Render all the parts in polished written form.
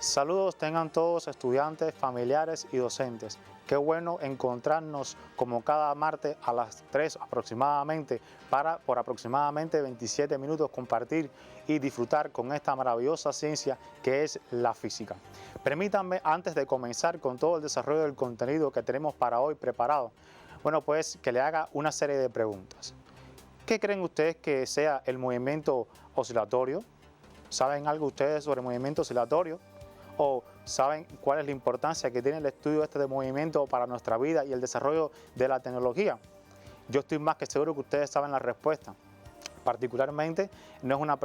Saludos tengan todos estudiantes, familiares y docentes. Qué bueno encontrarnos como cada martes a las 3 aproximadamente para por aproximadamente 27 minutos compartir y disfrutar con esta maravillosa ciencia que es la física. Permítanme, antes de comenzar con todo el desarrollo del contenido que tenemos para hoy preparado, pues que le haga una serie de preguntas. ¿Qué creen ustedes que sea el movimiento oscilatorio? ¿Saben algo ustedes sobre el movimiento oscilatorio? ¿O saben cuál es la importancia que tiene el estudio de movimiento para nuestra vida y el desarrollo de la tecnología? Yo estoy más que seguro que ustedes saben la respuesta. Particularmente,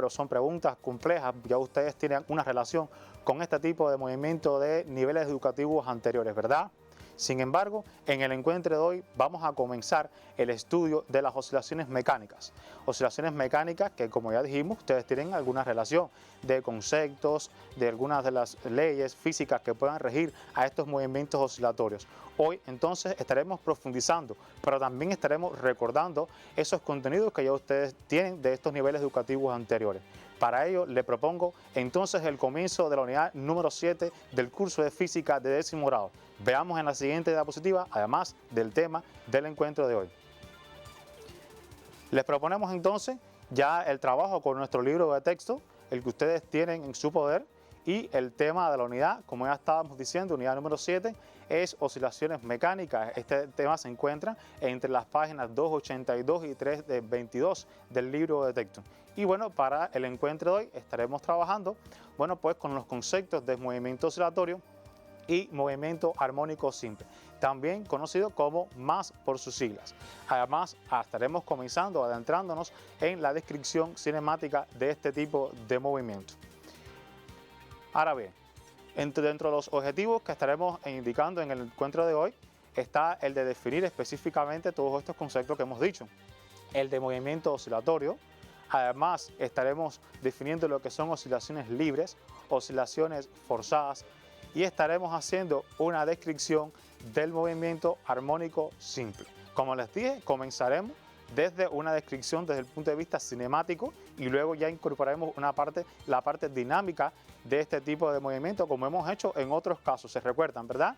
son preguntas complejas, ya ustedes tienen una relación con este tipo de movimiento de niveles educativos anteriores, ¿verdad? Sin embargo, en el encuentro de hoy vamos a comenzar el estudio de las oscilaciones mecánicas. Oscilaciones mecánicas que, como ya dijimos, ustedes tienen alguna relación de conceptos, de algunas de las leyes físicas que puedan regir a estos movimientos oscilatorios. Hoy entonces estaremos profundizando, pero también estaremos recordando esos contenidos que ya ustedes tienen de estos niveles educativos anteriores. Para ello, le propongo entonces el comienzo de la unidad número 7 del curso de física de 10º grado. Veamos en la siguiente diapositiva, además del tema del encuentro de hoy. Les proponemos entonces ya el trabajo con nuestro libro de texto, el que ustedes tienen en su poder, y el tema de la unidad, como ya estábamos diciendo, unidad número 7, es oscilaciones mecánicas. Este tema se encuentra entre las páginas 282 y 322 del libro de texto. Y para el encuentro de hoy estaremos trabajando, pues con los conceptos de movimiento oscilatorio y movimiento armónico simple, también conocido como MAS por sus siglas. Además, estaremos comenzando adentrándonos en la descripción cinemática de este tipo de movimiento. Ahora bien, dentro de los objetivos que estaremos indicando en el encuentro de hoy está el de definir específicamente todos estos conceptos que hemos dicho. El de movimiento oscilatorio. Además, estaremos definiendo lo que son oscilaciones libres, oscilaciones forzadas, y estaremos haciendo una descripción del movimiento armónico simple. Como les dije, comenzaremos desde una descripción desde el punto de vista cinemático y luego ya incorporaremos la parte dinámica de este tipo de movimiento, como hemos hecho en otros casos, se recuerdan, ¿verdad?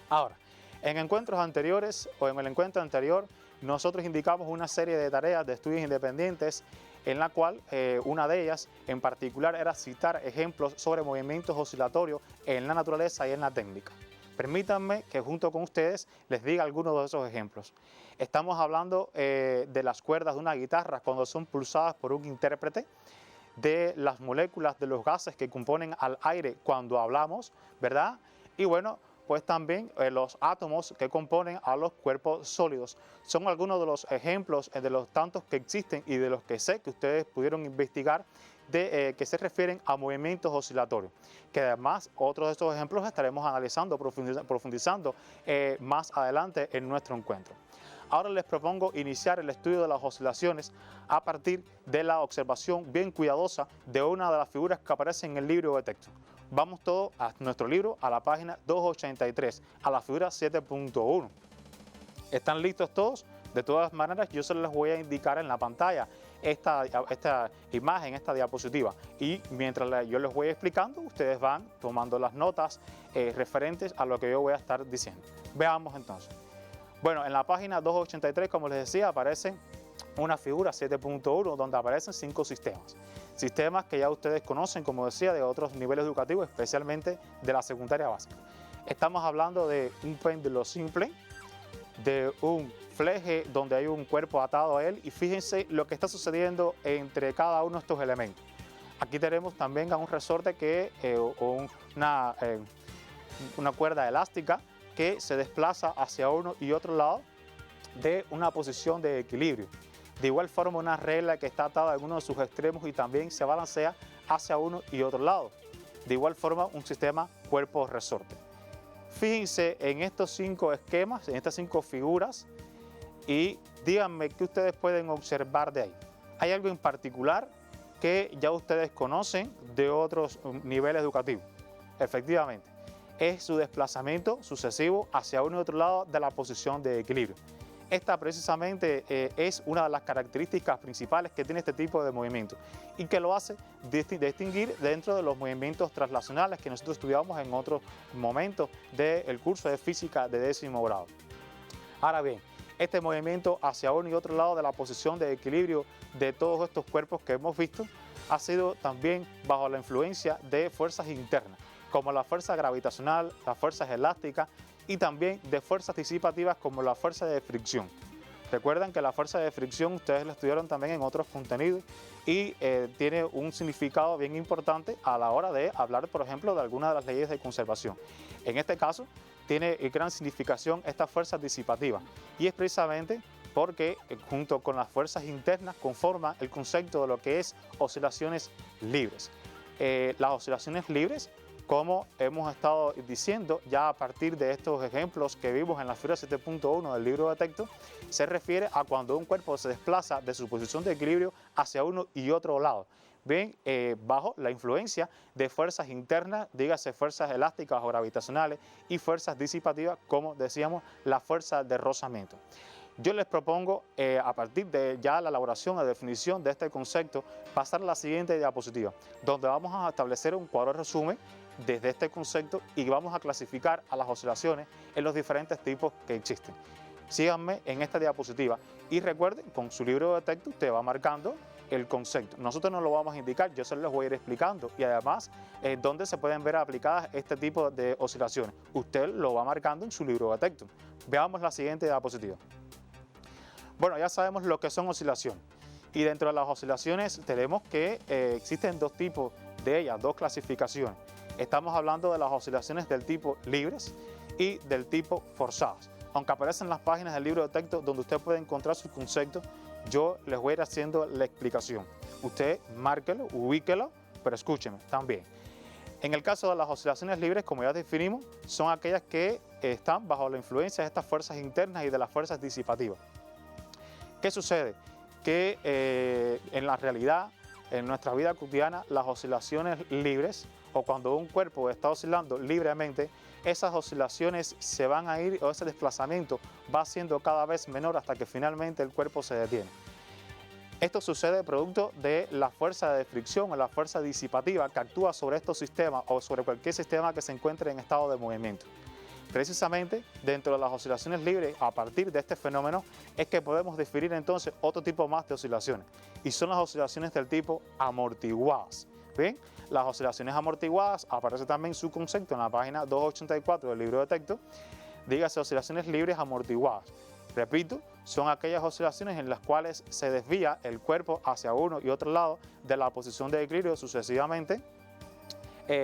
Ahora, en encuentros anteriores o en el encuentro anterior, nosotros indicamos una serie de tareas de estudios independientes en la cual una de ellas en particular era citar ejemplos sobre movimientos oscilatorios en la naturaleza y en la técnica. Permítanme que junto con ustedes les diga algunos de esos ejemplos. Estamos hablando de las cuerdas de una guitarra cuando son pulsadas por un intérprete, de las moléculas de los gases que componen al aire cuando hablamos, ¿verdad? Y pues también los átomos que componen a los cuerpos sólidos. Son algunos de los ejemplos de los tantos que existen y de los que sé que ustedes pudieron investigar que se refieren a movimientos oscilatorios, que además otros de estos ejemplos estaremos analizando, profundizando más adelante en nuestro encuentro. Ahora les propongo iniciar el estudio de las oscilaciones a partir de la observación bien cuidadosa de una de las figuras que aparece en el libro de texto. Vamos todos a nuestro libro, a la página 283, a la figura 7.1. ¿Están listos todos? De todas maneras, yo se les voy a indicar en la pantalla esta imagen, esta diapositiva. Y mientras yo les voy explicando, ustedes van tomando las notas referentes a lo que yo voy a estar diciendo. Veamos entonces. En la página 283, como les decía, aparece una figura 7.1 donde aparecen 5 sistemas. Sistemas que ya ustedes conocen, como decía, de otros niveles educativos, especialmente de la secundaria básica. Estamos hablando de un péndulo simple, de un fleje donde hay un cuerpo atado a él, y fíjense lo que está sucediendo entre cada uno de estos elementos. Aquí tenemos también a un resorte una cuerda elástica que se desplaza hacia uno y otro lado de una posición de equilibrio. De igual forma, una regla que está atada a alguno de sus extremos y también se balancea hacia uno y otro lado. De igual forma, un sistema cuerpo-resorte. Fíjense en estos 5 esquemas, en estas 5 figuras, y díganme qué ustedes pueden observar de ahí. ¿Hay algo en particular que ya ustedes conocen de otros niveles educativos? Efectivamente, es su desplazamiento sucesivo hacia uno y otro lado de la posición de equilibrio. Esta precisamente es una de las características principales que tiene este tipo de movimiento y que lo hace distinguir dentro de los movimientos traslacionales que nosotros estudiamos en otros momentos del curso de física de 10º grado. Ahora bien, este movimiento hacia uno y otro lado de la posición de equilibrio de todos estos cuerpos que hemos visto ha sido también bajo la influencia de fuerzas internas, como la fuerza gravitacional, las fuerzas elásticas y también de fuerzas disipativas como la fuerza de fricción. Recuerden que la fuerza de fricción ustedes la estudiaron también en otros contenidos y tiene un significado bien importante a la hora de hablar, por ejemplo, de algunas de las leyes de conservación. En este caso, tiene gran significación esta fuerza disipativa y es precisamente porque junto con las fuerzas internas conforman el concepto de lo que es oscilaciones libres. Las oscilaciones libres, como hemos estado diciendo ya a partir de estos ejemplos que vimos en la figura 7.1 del libro de texto, se refiere a cuando un cuerpo se desplaza de su posición de equilibrio hacia uno y otro lado. Bien, bajo la influencia de fuerzas internas, dígase fuerzas elásticas o gravitacionales y fuerzas disipativas, como decíamos, la fuerza de rozamiento. Yo les propongo, a partir de ya la elaboración o definición de este concepto, pasar a la siguiente diapositiva, donde vamos a establecer un cuadro de resumen desde este concepto y vamos a clasificar a las oscilaciones en los diferentes tipos que existen. Síganme en esta diapositiva y recuerden, con su libro de texto usted va marcando el concepto. Nosotros no lo vamos a indicar, yo se los voy a ir explicando y además dónde se pueden ver aplicadas este tipo de oscilaciones. Usted lo va marcando en su libro de texto. Veamos la siguiente diapositiva. Bueno, ya sabemos lo que son oscilaciones y dentro de las oscilaciones tenemos que existen dos tipos de ellas, dos clasificaciones. Estamos hablando de las oscilaciones del tipo libres y del tipo forzadas. Aunque aparecen en las páginas del libro de texto donde usted puede encontrar sus conceptos, yo les voy a ir haciendo la explicación. Usted márquelo, ubíquelo, pero escúcheme también. En el caso de las oscilaciones libres, como ya definimos, son aquellas que están bajo la influencia de estas fuerzas internas y de las fuerzas disipativas. ¿Qué sucede? Que en la realidad, en nuestra vida cotidiana, las oscilaciones libres o cuando un cuerpo está oscilando libremente, esas oscilaciones se van a ir o ese desplazamiento va siendo cada vez menor hasta que finalmente el cuerpo se detiene. Esto sucede producto de la fuerza de fricción o la fuerza disipativa que actúa sobre estos sistemas o sobre cualquier sistema que se encuentre en estado de movimiento. Precisamente dentro de las oscilaciones libres, a partir de este fenómeno, es que podemos definir entonces otro tipo más de oscilaciones y son las oscilaciones del tipo amortiguadas. ¿Bien? Las oscilaciones amortiguadas, aparece también su concepto en la página 284 del libro de texto, dígase oscilaciones libres amortiguadas. Repito, son aquellas oscilaciones en las cuales se desvía el cuerpo hacia uno y otro lado de la posición de equilibrio sucesivamente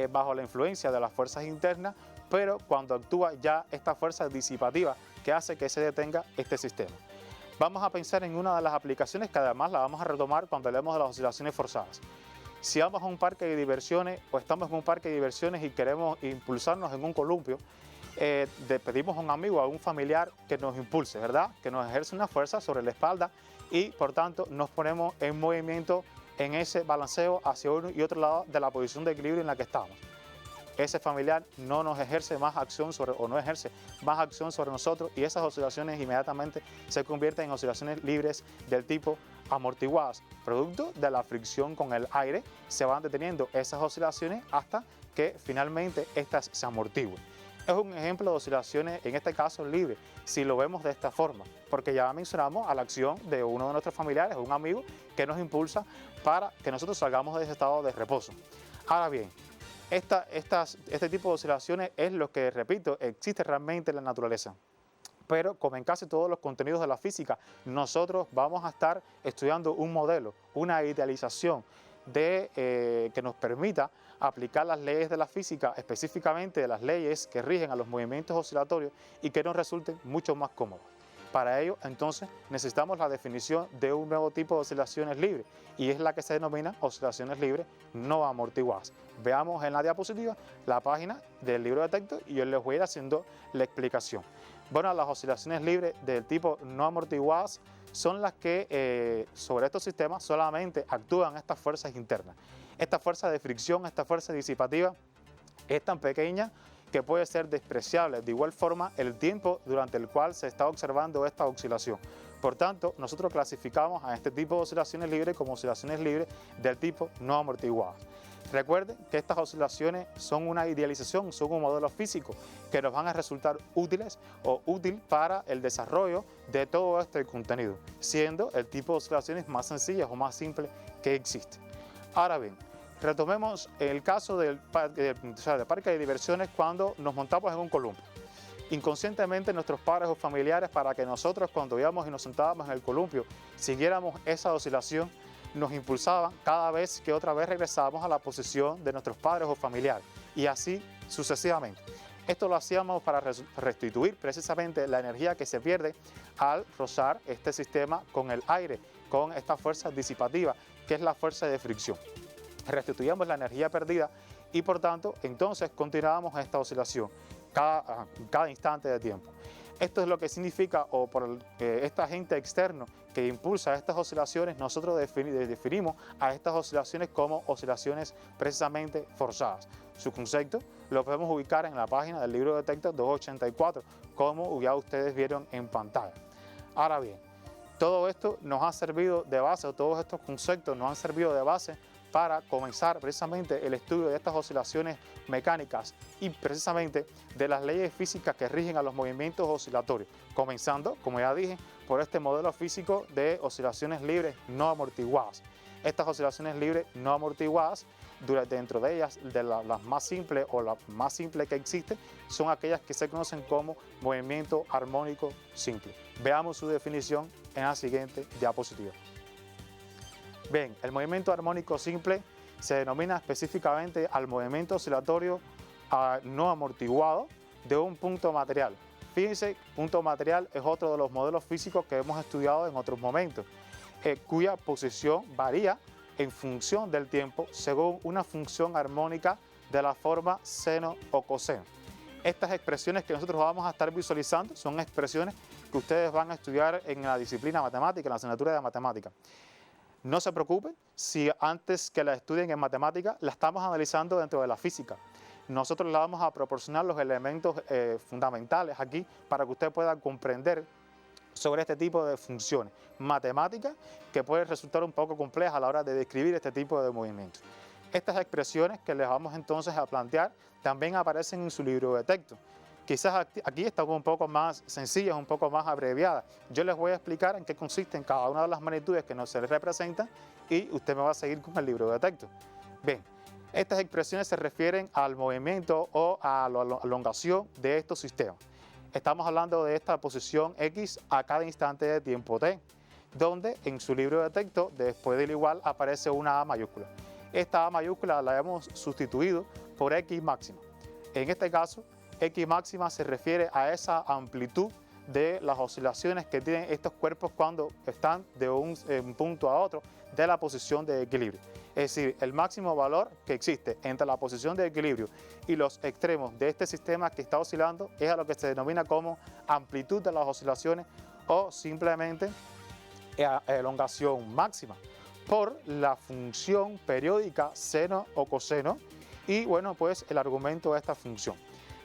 bajo la influencia de las fuerzas internas, pero cuando actúa ya esta fuerza disipativa que hace que se detenga este sistema. Vamos a pensar en una de las aplicaciones que además la vamos a retomar cuando hablemos de las oscilaciones forzadas. Si vamos a un parque de diversiones o estamos en un parque de diversiones y queremos impulsarnos en un columpio, pedimos a un amigo o a un familiar que nos impulse, ¿verdad? Que nos ejerce una fuerza sobre la espalda y por tanto nos ponemos en movimiento en ese balanceo hacia uno y otro lado de la posición de equilibrio en la que estamos. Ese familiar no nos ejerce más acción sobre, o no ejerce más acción sobre nosotros y esas oscilaciones inmediatamente se convierten en oscilaciones libres del tipo amortiguadas. Producto de la fricción con el aire se van deteniendo esas oscilaciones hasta que finalmente estas se amortigüen. Es un ejemplo de oscilaciones, en este caso libres, si lo vemos de esta forma, porque ya mencionamos a la acción de uno de nuestros familiares, un amigo, que nos impulsa para que nosotros salgamos de ese estado de reposo. Ahora bien, este tipo de oscilaciones es lo que, repito, existe realmente en la naturaleza. Pero como en casi todos los contenidos de la física, nosotros vamos a estar estudiando un modelo, una idealización que nos permita aplicar las leyes de la física, específicamente de las leyes que rigen a los movimientos oscilatorios y que nos resulten mucho más cómodos. Para ello, entonces, necesitamos la definición de un nuevo tipo de oscilaciones libres y es la que se denomina oscilaciones libres no amortiguadas. Veamos en la diapositiva la página del libro de texto y yo les voy a ir haciendo la explicación. Bueno, las oscilaciones libres del tipo no amortiguadas son las que sobre estos sistemas solamente actúan estas fuerzas internas. Esta fuerza de fricción, esta fuerza disipativa es tan pequeña que puede ser despreciable. De igual forma, el tiempo durante el cual se está observando esta oscilación. Por tanto, nosotros clasificamos a este tipo de oscilaciones libres como oscilaciones libres del tipo no amortiguadas. Recuerden que estas oscilaciones son una idealización, son un modelo físico que nos van a resultar útiles o útil para el desarrollo de todo este contenido, siendo el tipo de oscilaciones más sencillas o más simples que existe. Ahora bien, retomemos el caso del parque de diversiones cuando nos montamos en un columpio. Inconscientemente nuestros padres o familiares, para que nosotros cuando íbamos y nos sentábamos en el columpio siguiéramos esa oscilación, nos impulsaban cada vez que otra vez regresábamos a la posición de nuestros padres o familiares y así sucesivamente. Esto lo hacíamos para restituir precisamente la energía que se pierde al rozar este sistema con el aire, con esta fuerza disipativa que es la fuerza de fricción. Restituíamos la energía perdida y por tanto entonces continuábamos esta oscilación cada instante de tiempo. Esto es lo que significa, o por este agente externo que impulsa estas oscilaciones, nosotros definimos a estas oscilaciones como oscilaciones precisamente forzadas. Su concepto lo podemos ubicar en la página del libro de texto 284, como ya ustedes vieron en pantalla. Ahora bien, todo esto nos ha servido de base, o todos estos conceptos nos han servido de base para comenzar precisamente el estudio de estas oscilaciones mecánicas y precisamente de las leyes físicas que rigen a los movimientos oscilatorios, comenzando, como ya dije, por este modelo físico de oscilaciones libres no amortiguadas. Estas oscilaciones libres no amortiguadas, dentro de ellas, las más simples o las más simples que existen, son aquellas que se conocen como movimiento armónico simple. Veamos su definición en la siguiente diapositiva. Bien, el movimiento armónico simple se denomina específicamente al movimiento oscilatorio no amortiguado de un punto material. Fíjense, punto material es otro de los modelos físicos que hemos estudiado en otros momentos, cuya posición varía en función del tiempo según una función armónica de la forma seno o coseno. Estas expresiones que nosotros vamos a estar visualizando son expresiones que ustedes van a estudiar en la disciplina matemática, en la asignatura de matemática. No se preocupen si antes que la estudien en matemática la estamos analizando dentro de la física. Nosotros le vamos a proporcionar los elementos fundamentales aquí para que usted pueda comprender sobre este tipo de funciones matemáticas que pueden resultar un poco complejas a la hora de describir este tipo de movimientos. Estas expresiones que les vamos entonces a plantear también aparecen en su libro de texto. Quizás aquí están un poco más sencillas, un poco más abreviadas. Yo les voy a explicar en qué consisten cada una de las magnitudes que nos se les representan y usted me va a seguir con el libro de texto. Bien, estas expresiones se refieren al movimiento o a la elongación de estos sistemas. Estamos hablando de esta posición X a cada instante de tiempo t, donde en su libro de texto, después del igual, aparece una A mayúscula. Esta A mayúscula la hemos sustituido por X máxima. En este caso, X máxima se refiere a esa amplitud de las oscilaciones que tienen estos cuerpos cuando están de un punto a otro de la posición de equilibrio. Es decir, el máximo valor que existe entre la posición de equilibrio y los extremos de este sistema que está oscilando es a lo que se denomina como amplitud de las oscilaciones o simplemente elongación máxima por la función periódica seno o coseno y bueno, pues el argumento de esta función.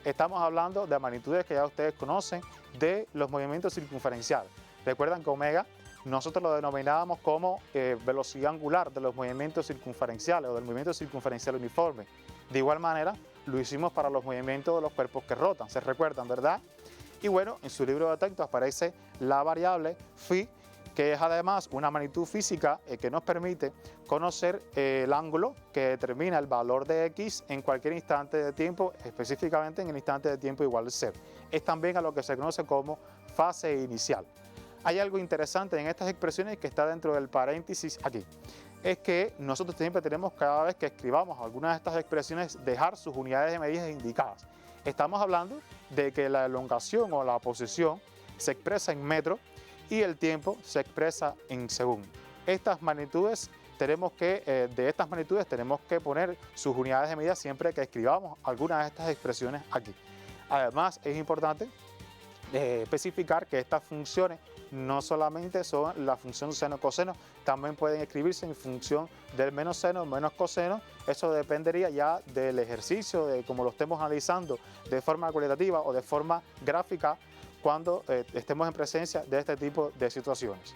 Estamos hablando de magnitudes que ya ustedes conocen de los movimientos circunferenciales. Recuerdan que omega nosotros lo denominábamos como velocidad angular de los movimientos circunferenciales o del movimiento circunferencial uniforme. De igual manera lo hicimos para los movimientos de los cuerpos que rotan, ¿se recuerdan, verdad? Y bueno, en su libro de texto aparece la variable phi, que es además una magnitud física que nos permite conocer el ángulo que determina el valor de X en cualquier instante de tiempo, específicamente en el instante de tiempo igual a 0. Es también a lo que se conoce como fase inicial. Hay algo interesante en estas expresiones que está dentro del paréntesis aquí. Es que nosotros siempre tenemos, cada vez que escribamos algunas de estas expresiones, dejar sus unidades de medida indicadas. Estamos hablando de que la elongación o la posición se expresa en metros y el tiempo se expresa en segundos. Estas magnitudes de estas magnitudes tenemos que poner sus unidades de medida siempre que escribamos algunas de estas expresiones aquí. Además, es importante especificar que estas funciones no solamente son la función seno-coseno, también pueden escribirse en función del menos seno, menos coseno. Eso dependería ya del ejercicio, de cómo lo estemos analizando de forma cualitativa o de forma gráfica cuando estemos en presencia de este tipo de situaciones.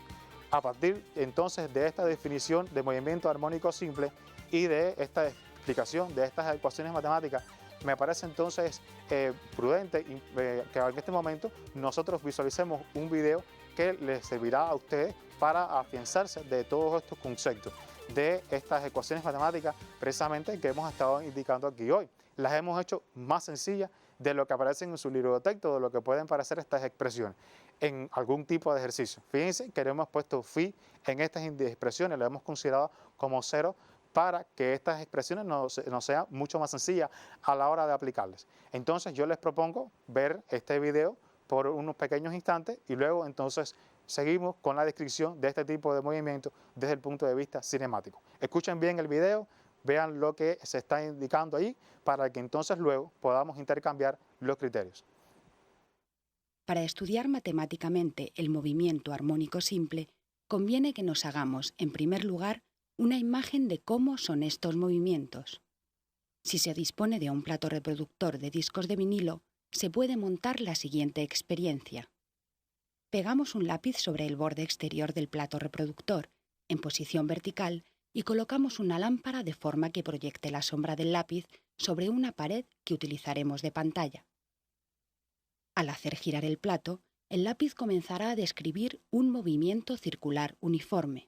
A partir entonces de esta definición de movimiento armónico simple y de esta explicación de estas ecuaciones matemáticas, me parece entonces prudente que en este momento nosotros visualicemos un video que les servirá a ustedes para afianzarse de todos estos conceptos, de estas ecuaciones matemáticas precisamente que hemos estado indicando aquí hoy. Las hemos hecho más sencillas de lo que aparecen en su libro de texto, de lo que pueden parecer estas expresiones en algún tipo de ejercicio. Fíjense que le hemos puesto phi en estas expresiones, lo hemos considerado como cero para que estas expresiones nos sean mucho más sencillas a la hora de aplicarlas. Entonces yo les propongo ver este video por unos pequeños instantes y luego entonces seguimos con la descripción de este tipo de movimiento desde el punto de vista cinemático. Escuchen bien el video, vean lo que se está indicando ahí para que entonces luego podamos intercambiar los criterios. Para estudiar matemáticamente el movimiento armónico simple, conviene que nos hagamos, en primer lugar, una imagen de cómo son estos movimientos. Si se dispone de un plato reproductor de discos de vinilo, se puede montar la siguiente experiencia. Pegamos un lápiz sobre el borde exterior del plato reproductor, en posición vertical, y colocamos una lámpara de forma que proyecte la sombra del lápiz sobre una pared que utilizaremos de pantalla. Al hacer girar el plato, el lápiz comenzará a describir un movimiento circular uniforme.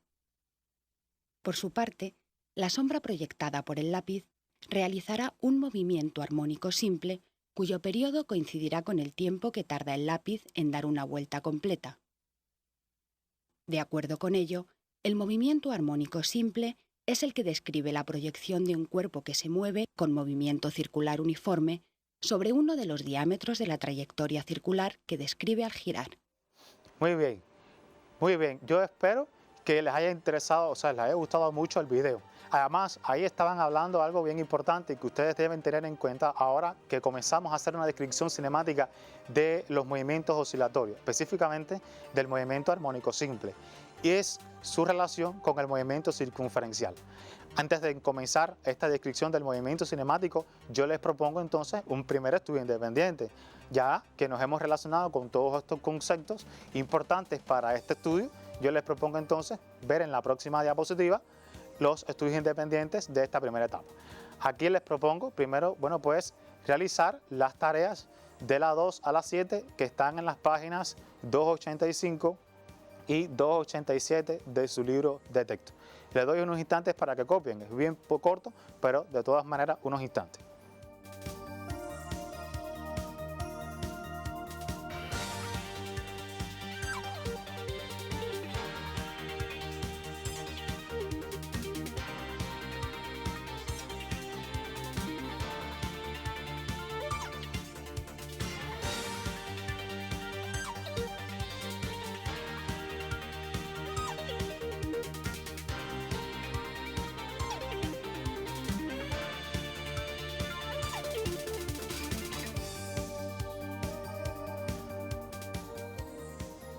Por su parte, la sombra proyectada por el lápiz realizará un movimiento armónico simple cuyo periodo coincidirá con el tiempo que tarda el lápiz en dar una vuelta completa. De acuerdo con ello, el movimiento armónico simple es el que describe la proyección de un cuerpo que se mueve con movimiento circular uniforme sobre uno de los diámetros de la trayectoria circular que describe al girar. Muy bien, muy bien. Yo espero que les haya interesado, o sea, les haya gustado mucho el video. Además, ahí estaban hablando algo bien importante que ustedes deben tener en cuenta ahora que comenzamos a hacer una descripción cinemática de los movimientos oscilatorios, específicamente del movimiento armónico simple, y es su relación con el movimiento circunferencial. Antes de comenzar esta descripción del movimiento cinemático, yo les propongo entonces un primer estudio independiente, ya que nos hemos relacionado con todos estos conceptos importantes para este estudio. Yo les propongo entonces ver en la próxima diapositiva los estudios independientes de esta primera etapa. Aquí les propongo primero, bueno, pues realizar las tareas de la 2 a la 7 que están en las páginas 285 y 287 de su libro de texto. Les doy unos instantes para que copien, es bien corto, pero de todas maneras unos instantes.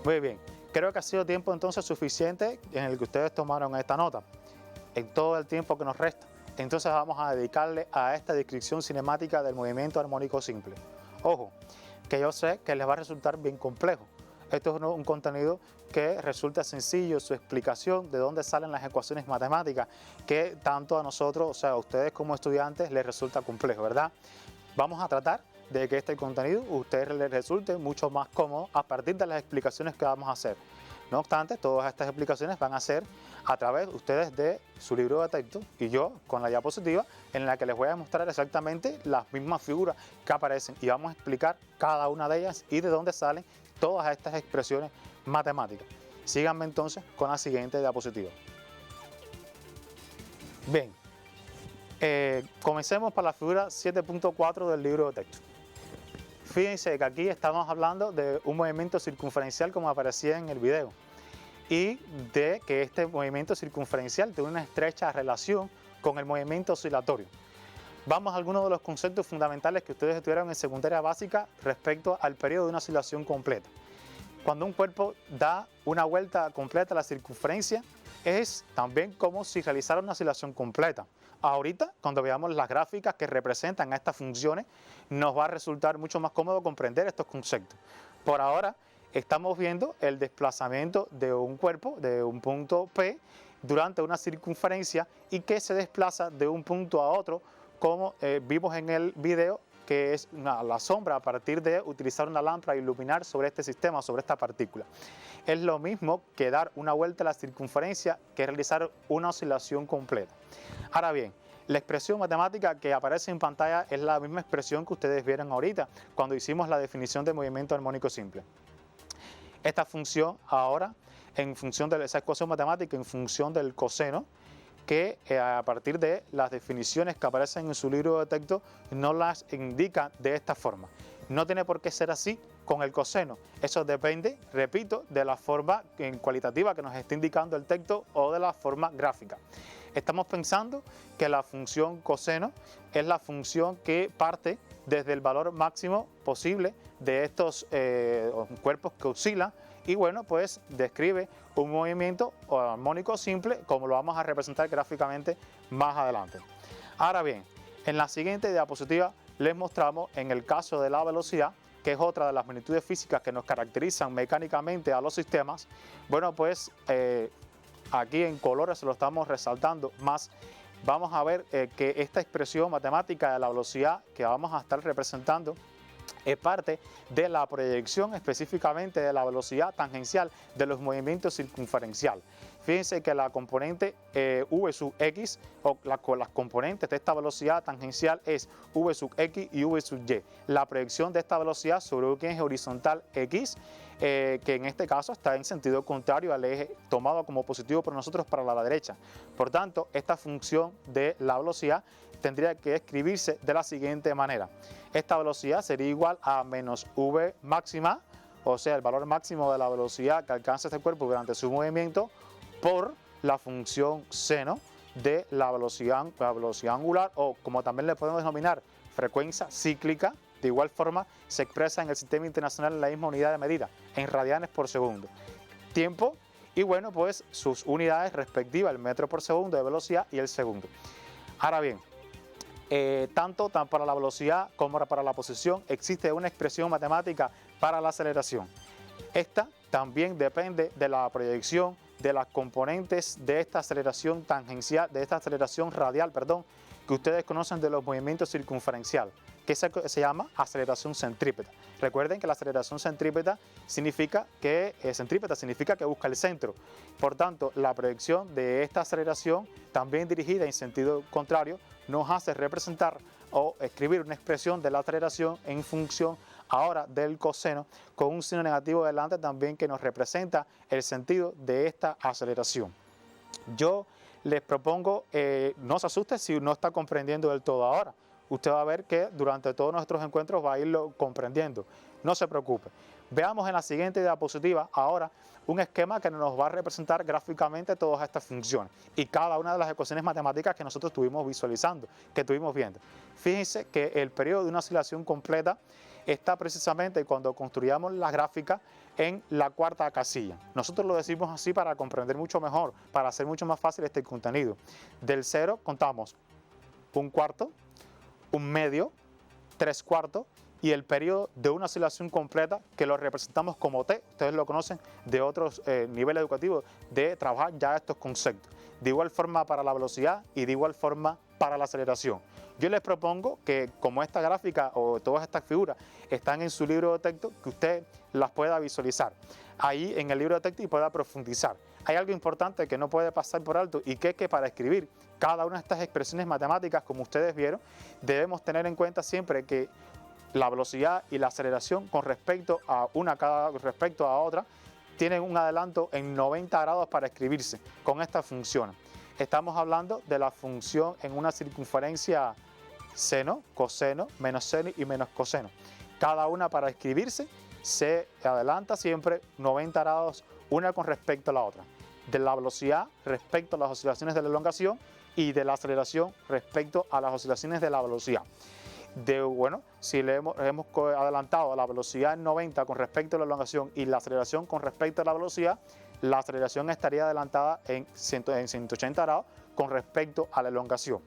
Muy bien, creo que ha sido tiempo entonces suficiente en el que ustedes tomaron esta nota, en todo el tiempo que nos resta. Entonces vamos a dedicarle a esta descripción cinemática del movimiento armónico simple. Ojo, que yo sé que les va a resultar bien complejo. Esto es un contenido que resulta sencillo, su explicación de dónde salen las ecuaciones matemáticas, que tanto a nosotros, o sea, a ustedes como estudiantes, les resulta complejo, ¿verdad? Vamos a tratar de que este contenido a ustedes les resulte mucho más cómodo a partir de las explicaciones que vamos a hacer. No obstante, todas estas explicaciones van a ser a través de ustedes de su libro de texto y yo con la diapositiva en la que les voy a mostrar exactamente las mismas figuras que aparecen y vamos a explicar cada una de ellas y de dónde salen todas estas expresiones matemáticas. Síganme entonces con la siguiente diapositiva. Bien, comencemos por la figura 7.4 del libro de texto. Fíjense que aquí estamos hablando de un movimiento circunferencial como aparecía en el video y de que este movimiento circunferencial tiene una estrecha relación con el movimiento oscilatorio. Vamos a algunos de los conceptos fundamentales que ustedes estudiaron en secundaria básica respecto al periodo de una oscilación completa. Cuando un cuerpo da una vuelta completa a la circunferencia, es también como si realizara una oscilación completa. Ahorita, cuando veamos las gráficas que representan a estas funciones, nos va a resultar mucho más cómodo comprender estos conceptos. Por ahora, estamos viendo el desplazamiento de un cuerpo, de un punto P, durante una circunferencia y que se desplaza de un punto a otro, como vimos en el video, que es la sombra a partir de utilizar una lámpara e iluminar sobre este sistema, sobre esta partícula. Es lo mismo que dar una vuelta a la circunferencia que realizar una oscilación completa. Ahora bien, la expresión matemática que aparece en pantalla es la misma expresión que ustedes vieron ahorita cuando hicimos la definición de movimiento armónico simple. Esta función ahora, en función de esa ecuación matemática, en función del coseno, que a partir de las definiciones que aparecen en su libro de texto nos las indica de esta forma. No tiene por qué ser así con el coseno. Eso depende, repito, de la forma cualitativa que nos está indicando el texto o de la forma gráfica. Estamos pensando que la función coseno es la función que parte desde el valor máximo posible de estos cuerpos que oscilan y bueno, pues describe un movimiento armónico simple como lo vamos a representar gráficamente más adelante. Ahora bien, en la siguiente diapositiva les mostramos en el caso de la velocidad, que es otra de las magnitudes físicas que nos caracterizan mecánicamente a los sistemas. Bueno, pues aquí en colores se lo estamos resaltando más. Vamos a ver que esta expresión matemática de la velocidad que vamos a estar representando es parte de la proyección específicamente de la velocidad tangencial de los movimientos circunferenciales. Fíjense que la componente v sub x o las componentes de esta velocidad tangencial es v sub x y v sub y. La proyección de esta velocidad sobre un eje horizontal x, que en este caso está en sentido contrario al eje tomado como positivo por nosotros para la derecha. Por tanto, esta función de la velocidad tendría que escribirse de la siguiente manera. Esta velocidad sería igual a menos v máxima, o sea, el valor máximo de la velocidad que alcanza este cuerpo durante su movimiento, por la función seno de la velocidad angular, o como también le podemos denominar frecuencia cíclica. De igual forma se expresa en el sistema internacional en la misma unidad de medida, en radianes por segundo. Tiempo y bueno, pues sus unidades respectivas, el metro por segundo de velocidad y el segundo. Ahora bien, tanto para la velocidad como para la posición existe una expresión matemática para la aceleración. Esta también depende de la proyección de las componentes de esta aceleración tangencial, de esta aceleración radial, que ustedes conocen de los movimientos circunferenciales, que se llama aceleración centrípeta. Recuerden que la aceleración centrípeta significa que busca el centro. Por tanto, la proyección de esta aceleración, también dirigida en sentido contrario, nos hace representar o escribir una expresión de la aceleración en función ahora del coseno, con un signo negativo delante también que nos representa el sentido de esta aceleración. Yo les propongo, no se asuste si no está comprendiendo del todo ahora. Usted va a ver que durante todos nuestros encuentros va a irlo comprendiendo. No se preocupe. Veamos en la siguiente diapositiva ahora un esquema que nos va a representar gráficamente todas estas funciones y cada una de las ecuaciones matemáticas que nosotros estuvimos visualizando, que estuvimos viendo. Fíjense que el periodo de una oscilación completa está precisamente cuando construyamos la gráfica en la cuarta casilla. Nosotros lo decimos así para comprender mucho mejor, para hacer mucho más fácil este contenido. Del 0 contamos un cuarto, un medio, 3/4 y el periodo de una oscilación completa que lo representamos como T. Ustedes lo conocen de otros niveles educativos de trabajar ya estos conceptos. De igual forma para la velocidad y de igual forma para la aceleración. Yo les propongo que como esta gráfica o todas estas figuras están en su libro de texto, que usted las pueda visualizar ahí en el libro de texto y pueda profundizar. Hay algo importante que no puede pasar por alto y que es que para escribir cada una de estas expresiones matemáticas, como ustedes vieron, debemos tener en cuenta siempre que la velocidad y la aceleración con respecto a respecto a otra tienen un adelanto en 90 grados para escribirse con estas funciones. Estamos hablando de la función en una circunferencia seno, coseno, menos seno y menos coseno. Cada una para escribirse se adelanta siempre 90 grados una con respecto a la otra. De la velocidad respecto a las oscilaciones de la elongación y de la aceleración respecto a las oscilaciones de la velocidad. Si le hemos adelantado la velocidad en 90 con respecto a la elongación y la aceleración con respecto a la velocidad, la aceleración estaría adelantada en 180 grados con respecto a la elongación.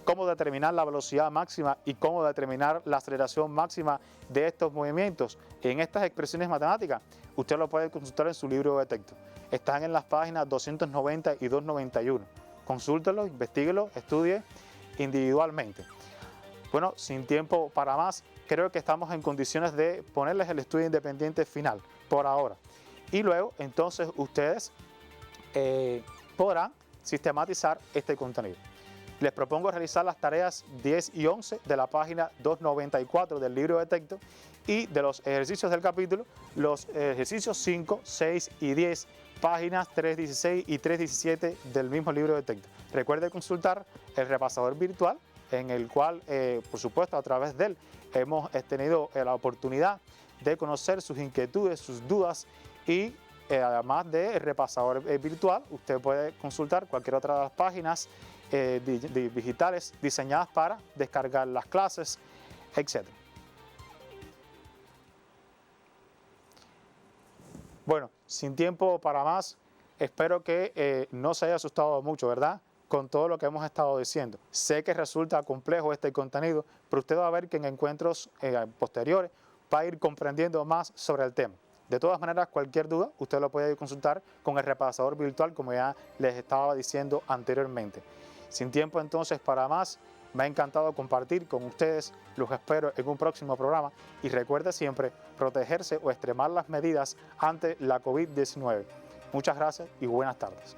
¿Cómo determinar la velocidad máxima y cómo determinar la aceleración máxima de estos movimientos? En estas expresiones matemáticas, usted lo puede consultar en su libro de texto. Están en las páginas 290 y 291. Consúltelo, investíguelo, estudie individualmente. Bueno, sin tiempo para más, creo que estamos en condiciones de ponerles el estudio independiente final por ahora. Y luego, entonces, ustedes podrán sistematizar este contenido. Les propongo realizar las tareas 10 y 11 de la página 294 del libro de texto y de los ejercicios del capítulo, los ejercicios 5, 6 y 10, páginas 316 y 317 del mismo libro de texto. Recuerde consultar el repasador virtual, en el cual, por supuesto, a través de él hemos tenido la oportunidad de conocer sus inquietudes, sus dudas y además del repasador virtual, usted puede consultar cualquier otra de las páginas digitales diseñadas para descargar las clases, etc. Bueno, sin tiempo para más, espero que no se haya asustado mucho, ¿verdad?, con todo lo que hemos estado diciendo. Sé que resulta complejo este contenido, pero usted va a ver que en encuentros posteriores va a ir comprendiendo más sobre el tema. De todas maneras, cualquier duda, usted lo puede consultar con el repasador virtual, como ya les estaba diciendo anteriormente. Sin tiempo entonces para más, me ha encantado compartir con ustedes, los espero en un próximo programa y recuerde siempre protegerse o extremar las medidas ante la COVID-19. Muchas gracias y buenas tardes.